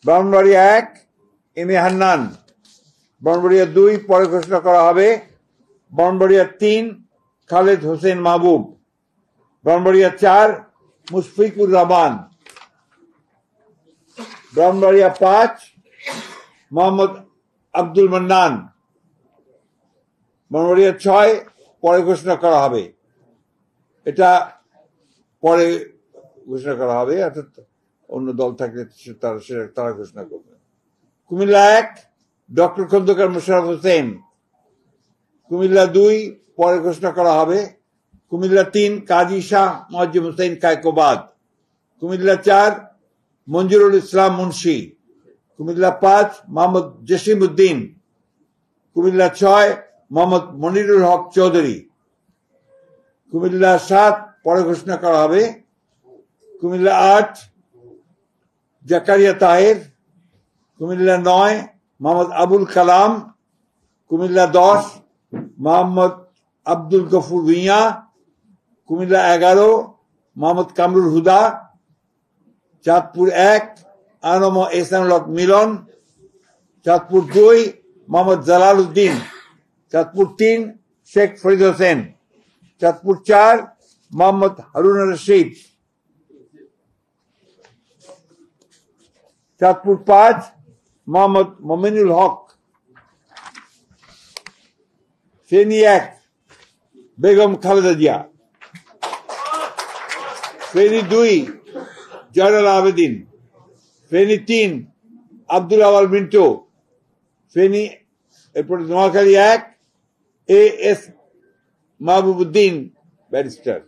Brahmanbaria 1 M A Hannan, Brahmanbaria 2 পরে ঘোষণা করা হবে, ব্রাহ্মণবাড়িয়া 3 খালেদ হোসেন মাহবুব, ব্রাহ্মণবাড়িয়া 4 মুশফিকুর রহমান, ব্রাহ্মণবাড়িয়া 5 মোহাম্মদ আব্দুল মান্নান, ব্রাহ্মণবাড়িয়া 6 পরে ঘোষণা করা হবে। এটা পরে ঘোষণা করা হবে, অর্থাৎ অন্য দল থাকলে তারা ঘোষণা করবে। কুমিল্লা 1 ডক্টর খন্দকার মোশাররফ হোসেন, কুমিল্লা 2 পরে ঘোষণা করা হবে, কুমিল্লা 3 কাজী শাহ মুয়াজ্জম হোসেন কায়কোবাদ, কুমিল্লা 4 মঞ্জুরুল ইসলাম মুন্সি, কুমিল্লা 5 মোহাম্মদ জসিম উদ্দিন, কুমিল্লা 6 মোহাম্মদ মনিরুল হক চৌধুরী, কুমিল্লা 7 পরে ঘোষণা করা হবে, কুমিল্লা 8 জাকারিয়া তাহের, কুমিল্লা 9 মোহাম্মদ আবুল কালাম, কুমিল্লা 10 মোহাম্মদ আব্দুল গফুর ভুঁইয়া, কুমিল্লা 11 মোহাম্মদ কামরুল হুদা, চাঁদপুর 1 আনম এহসানুল হক মিলন, চাঁদপুর 2 মোহাম্মদ জালাল উদ্দিন, চাঁদপুর 3 শেখ ফরিদ হোসেন, চাঁদপুর 4 মোহাম্মদ হারুন রশিদ, চাঁদপুর 5 মোহাম্মদ মমিনুল হক, ফেনী 1 বেগম খালেদা জিয়া, ফেনী 2 জয়নাল আবেদিন, ফেনী 3 আব্দুল আওয়াল মিন্টু, ফেনী এরপর Noakhali 1 A S Mahbubuddin barrister,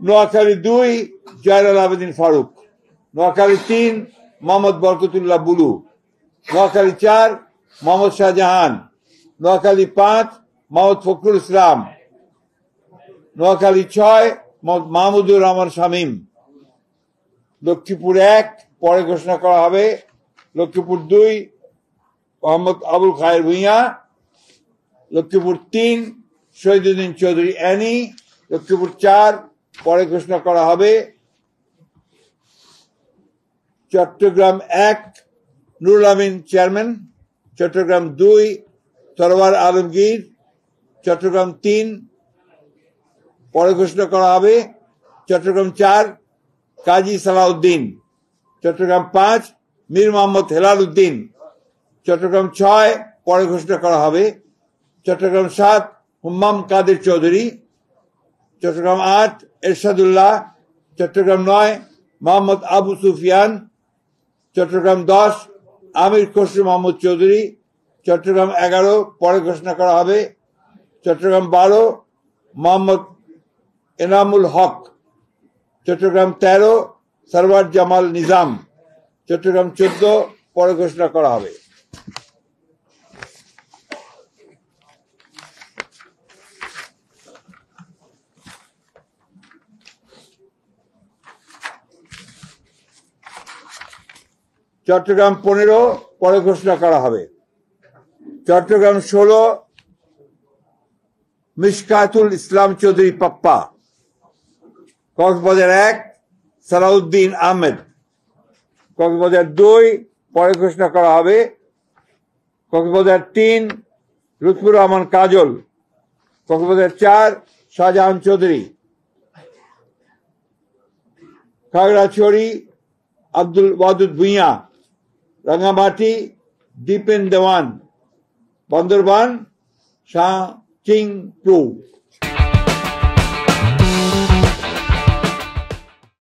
Noakhali 2 Zainal Abedin Faruk, Noakhali 3 Mohammad Barkatullah Bulu, Noakhali 4 Mohammad Shahjahan, Noakhali 5 Mohammad Fakhrul Islam, Noakhali 6 Mohammad Mahmudur Rahman Shamim, Lakshmipur 1 পরে ঘোষণা করা হবে, লক্ষ্মীপুর 2 মোহাম্মদ আবুল খায়ের ভুঁইয়া, লক্ষ্মীপুর 3 শহীদুদ্দিন চৌধুরী অ্যানি, লক্ষ্মীপুর 4 পরে ঘোষণা করা হবে, চট্টগ্রাম 1 নুরুল আমিন চেয়ারম্যান, চট্টগ্রাম 2 সরওয়ার আলমগীর, চট্টগ্রাম 3 পরে ঘোষণা করা হবে, চট্টগ্রাম 4 কাজী সালাউদ্দিন, চট্টগ্রাম 5 মীর মোহাম্মদ হেলাল উদ্দিন, চট্টগ্রাম 6 পরে ঘোষণা করা হবে, চট্টগ্রাম 7 হুম্মাম কাদের চৌধুরী, চট্টগ্রাম 8 এরশাদুল্লাহ, চট্টগ্রাম 9 মোহাম্মদ আবু সুফিয়ান, চট্টগ্রাম 10 আমির খসরু মাহমুদ চৌধুরী, চট্টগ্রাম 11 পরে ঘোষণা করা হবে, চট্টগ্রাম 12 মোহাম্মদ এনামুল হক, চট্টগ্রাম 13 সরওয়ার জামাল নিজাম, চট্টগ্রাম 14 পরে ঘোষণা করা হবে। চট্টগ্রাম 15 পরে ঘোষণা করা হবে, চট্টগ্রাম 16 মিশকাতুল ইসলাম চৌধুরী পাপ্পা, কক্সবাজার 1 সালাউদ্দিন আহমেদ, কক্সবাজার 2 পরে ঘোষণা করা হবে, কক্সবাজার 3 লুৎফুর রহমান কাজল, কক্সবাজার 4 শাহজাহান চৌধুরী, খাগড়াছড়ি আব্দুল ওয়াদুদ ভুঁইয়া, রাঙ্গামাটি দীপেন দেওয়ান, বান্দরবান শাহ চিং প্রু।